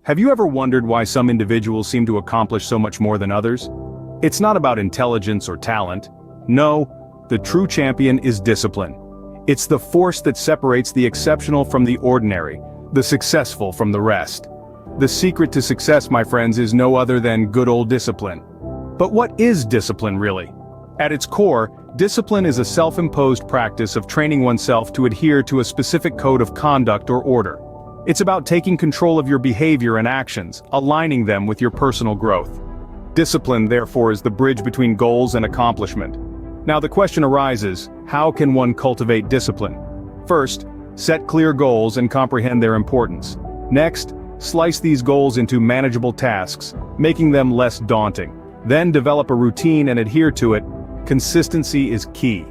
Have you ever wondered why some individuals seem to accomplish so much more than others? It's not about intelligence or talent. No, the true champion is discipline. It's the force that separates the exceptional from the ordinary, the successful from the rest. The secret to success, my friends, is no other than good old discipline. But what is discipline really? At its core, discipline is a self-imposed practice of training oneself to adhere to a specific code of conduct or order. It's about taking control of your behavior and actions, aligning them with your personal growth. Discipline, therefore, is the bridge between goals and accomplishment. Now the question arises, how can one cultivate discipline? First, set clear goals and comprehend their importance. Next, slice these goals into manageable tasks, making them less daunting. Then develop a routine and adhere to it. Consistency is key.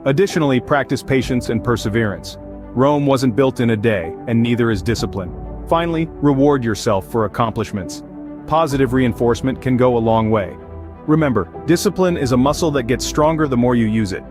Additionally, practice patience and perseverance. Rome wasn't built in a day, and neither is discipline. Finally, reward yourself for accomplishments. Positive reinforcement can go a long way. Remember, discipline is a muscle that gets stronger the more you use it.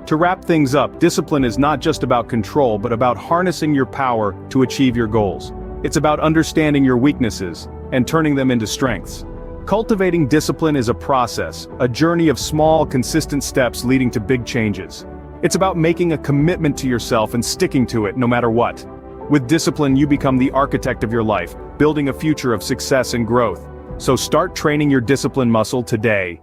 To wrap things up, discipline is not just about control but about harnessing your power to achieve your goals. It's about understanding your weaknesses and turning them into strengths. Cultivating discipline is a process, a journey of small, consistent steps leading to big changes. It's about making a commitment to yourself and sticking to it no matter what. With discipline, you become the architect of your life, building a future of success and growth. So start training your discipline muscle today.